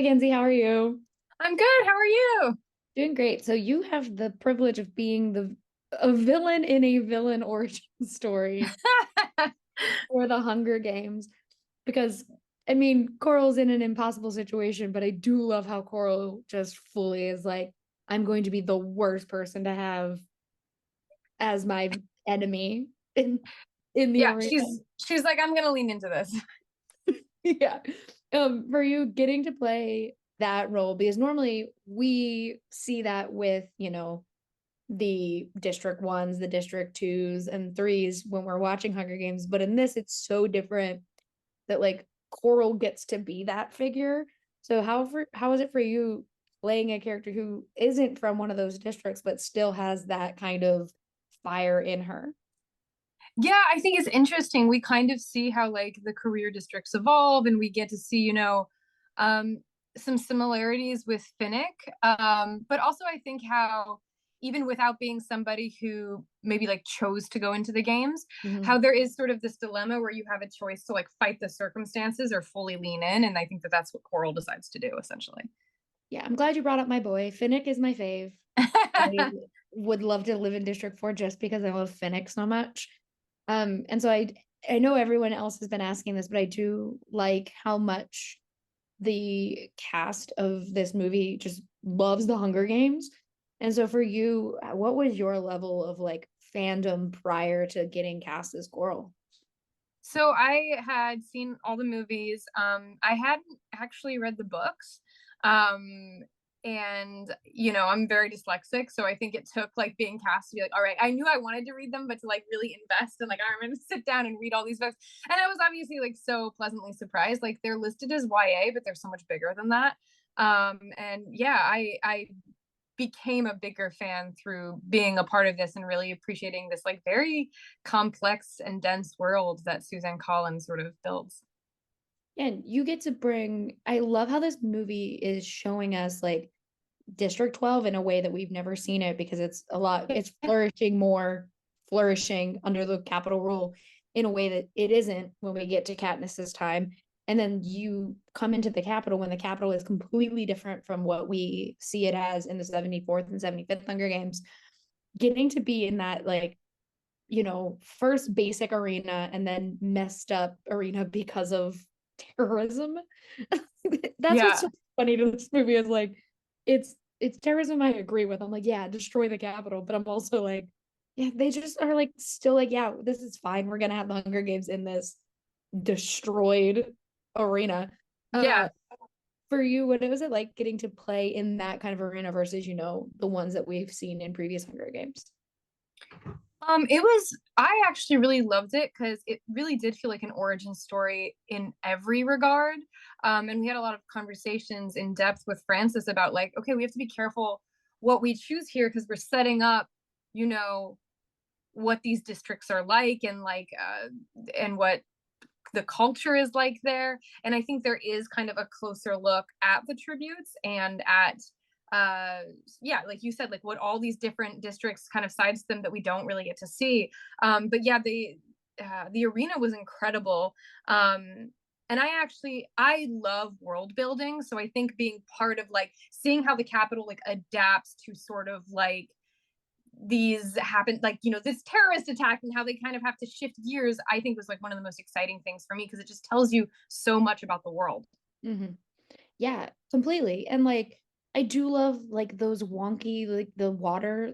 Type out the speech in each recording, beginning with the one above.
Mackenzie. How are you? I'm good. How are you? Doing great. So you have the privilege of being the a villain in a villain origin story for the Hunger Games. Because I mean, Coral's in an impossible situation, but I do love how Coral just fully is like, I'm going to be the worst person to have as my enemy in the Yeah, arena. she's like, I'm gonna lean into this. Yeah. For you getting to play that role, because normally we see that with, the district ones, the district twos and threes when we're watching Hunger Games. But in this, it's so different that like Coral gets to be that figure. So how is it for you playing a character who isn't from one of those districts, but still has that kind of fire in her? Yeah, I think it's interesting. We kind of see how like the career districts evolve, and we get to see, um, some similarities with Finnick. But also I think how even without being somebody who maybe like chose to go into the games, how Mhm. there is sort of this dilemma where you have a choice to like fight the circumstances or fully lean in, and I think that that's what Coral decides to do essentially. Yeah, I'm glad you brought up my boy. Finnick is my fave. I would love to live in District 4 just because I love Phoenix so much. And so I know everyone else has been asking this, but I do like how much the cast of this movie just loves the Hunger Games. And so for you, what was your level of like fandom prior to getting cast as Coral? So I had seen all the movies. I hadn't actually read the books. Um, and I'm very dyslexic, so I think it took like being cast to be like, all right, I knew I wanted to read them, but to like really invest and like I'm gonna sit down and read all these books. And I was obviously like so pleasantly surprised. Like they're listed as YA, but they're so much bigger than that. And yeah, I became a bigger fan through being a part of this and really appreciating this like very complex and dense world that Suzanne Collins sort of builds. And you get to bring, I love how this movie is showing us like District 12 in a way that we've never seen it because it's flourishing under the capital rule in a way that it isn't when we get to Katniss's time. And then you come into the capital when the capital is completely different from what we see it as in the 74th and 75th Hunger Games. Getting to be in that, like, first basic arena and then messed up arena because of terrorism. That's what's Yeah. so funny to this movie is like it's terrorism I agree with. I'm like, yeah, destroy the Capitol, but I'm also like, yeah, they just are like still like, yeah, this is fine. We're gonna have the Hunger Games in this destroyed arena. Yeah. For you, what was it like getting to play in that kind of arena versus, the ones that we've seen in previous Hunger Games? I actually really loved it because it really did feel like an origin story in every regard. And we had a lot of conversations in depth with Francis about like, okay, we have to be careful what we choose here because we're setting up, you know, what these districts are like and what the culture is like there. And I think there is kind of a closer look at the tributes and at yeah, like you said, like what all these different districts kind of sides to them that we don't really get to see. But yeah, the arena was incredible. And I love world building, so I think being part of like seeing how the capital like adapts to sort of like these happen, like this terrorist attack and how they kind of have to shift gears, I think was like one of the most exciting things for me because it just tells you so much about the world. Hmm. Yeah, completely. And like I do love like those wonky like the water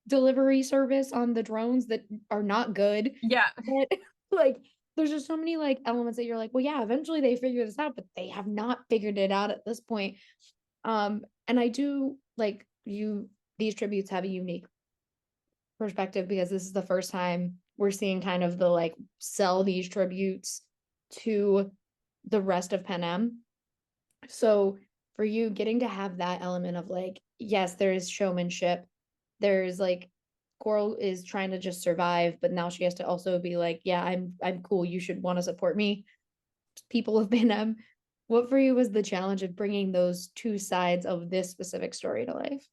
delivery service on the drones that are not good. Yeah. But like there's just so many like elements that you're like, well, yeah, eventually they figure this out, but they have not figured it out at this point. And I do like these tributes have a unique perspective because this is the first time we're seeing kind of the like sell these tributes to the rest of Panem. So for you getting to have that element of like, yes, there is showmanship. There's like Coral is trying to just survive, but now she has to also be like, yeah, I'm cool. You should want to support me. People have been what for you was the challenge of bringing those two sides of this specific story to life?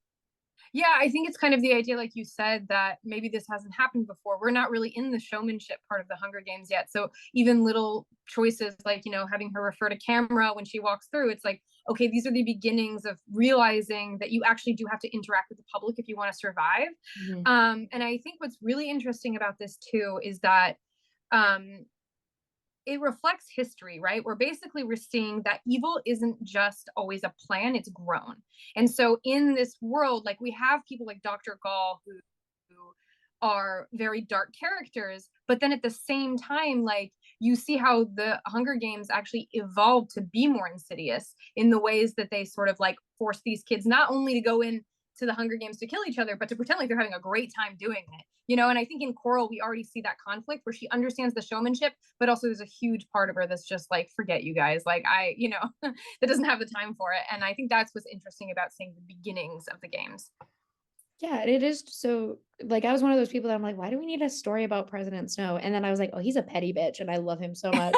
Yeah, I think it's kind of the idea, like you said, that maybe this hasn't happened before. We're not really in the showmanship part of the Hunger Games yet. So even little choices like, having her refer to camera when she walks through, it's like, okay, these are the beginnings of realizing that you actually do have to interact with the public if you want to survive. Mhm. And I think what's really interesting about this too is that um, it reflects history, right? Where basically we're seeing that evil isn't just always a plan, it's grown. And so in this world, like we have people like Dr. Gall who are very dark characters, but then at the same time, like you see how the Hunger Games actually evolved to be more insidious in the ways that they sort of like force these kids not only to go in to the Hunger Games to kill each other, but to pretend like they're having a great time doing it. And I think in Coral, we already see that conflict where she understands the showmanship, but also there's a huge part of her that's just like, forget you guys. Like, that doesn't have the time for it. And I think that's what's interesting about seeing the beginnings of the games. Yeah, it is so like I was one of those people that I'm like, why do we need a story about President Snow? And then I was like, oh, he's a petty bitch and I love him so much.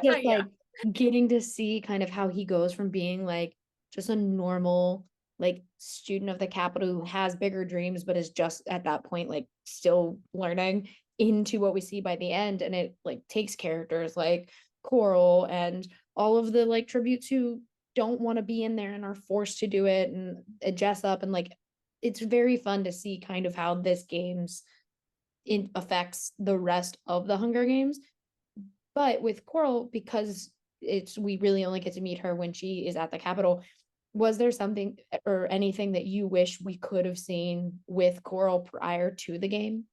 Just Yeah. like getting to see kind of how he goes from being like just a normal like student of the Capitol who has bigger dreams, but is just at that point like still learning into what we see by the end. And it like takes characters like Coral and all of the like tributes who don't want to be in there and are forced to do it and Jessup and like it's very fun to see kind of how this games it affects the rest of the Hunger Games. But with Coral, because it's we really only get to meet her when she is at the Capitol, was there something or anything that you wish we could have seen with Coral prior to the game?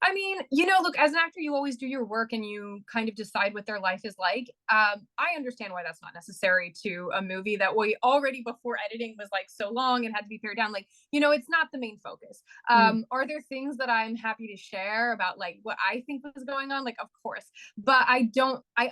I mean, look, as an actor, you always do your work and you kind of decide what their life is like. I understand why that's not necessary to a movie that we already before editing was like so long and had to be pared down. Like, it's not the main focus. Mhm. Are there things that I'm happy to share about like what I think was going on? Like, of course, but I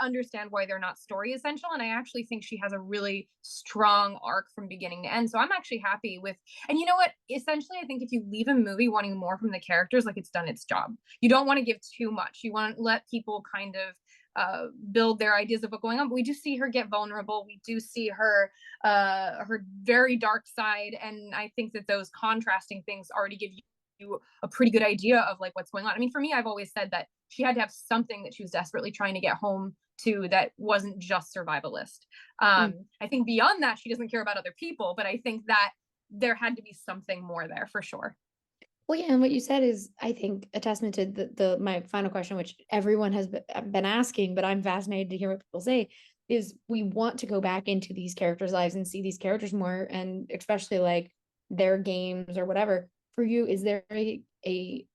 understand why they're not story essential. And I actually think she has a really strong arc from beginning to end. So I'm actually happy with, and you know what? Essentially, I think if you leave a movie wanting more from the characters, like it's done its job. You don't want to give too much. You want to let people kind of build their ideas of what's going on. But we do see her get vulnerable. We do see her very dark side, and I think that those contrasting things already give you a pretty good idea of like what's going on. I mean, for me, I've always said that she had to have something that she was desperately trying to get home to that wasn't just survivalist. Mm. I think beyond that, she doesn't care about other people, but I think that there had to be something more there for sure. Well, yeah, and what you said is, I think, a testament to the my final question, which everyone has been asking, but I'm fascinated to hear what people say, is we want to go back into these characters' lives and see these characters more, and especially like their games or whatever. For you, is there a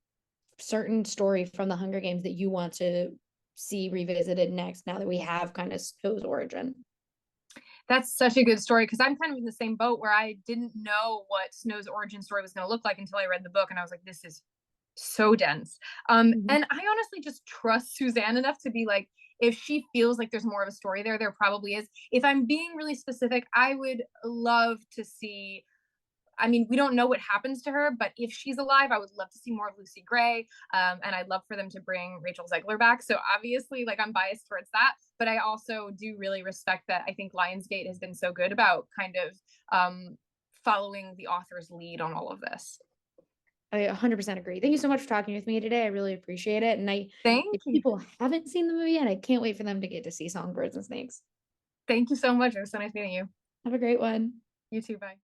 certain story from the Hunger Games that you want to see revisited next now that we have kind of Snow's origin? That's such a good story because I'm kind of in the same boat where I didn't know what Snow's origin story was going to look like until I read the book, and I was like, this is so dense. Mhm. And I honestly just trust Suzanne enough to be like, if she feels like there's more of a story there, there probably is. If I'm being really specific, I would love to see. I mean, we don't know what happens to her, but if she's alive, I would love to see more of Lucy Gray. And I'd love for them to bring Rachel Zegler back. So obviously, like I'm biased towards that, but I also do really respect that. I think Lionsgate has been so good about kind of following the author's lead on all of this. I 100% agree. Thank you so much for talking with me today. I really appreciate it. And if Thank you. people haven't seen the movie yet, I can't wait for them to get to see Songbirds and Snakes. Thank you so much. It was so nice meeting you. Have a great one. You too. Bye.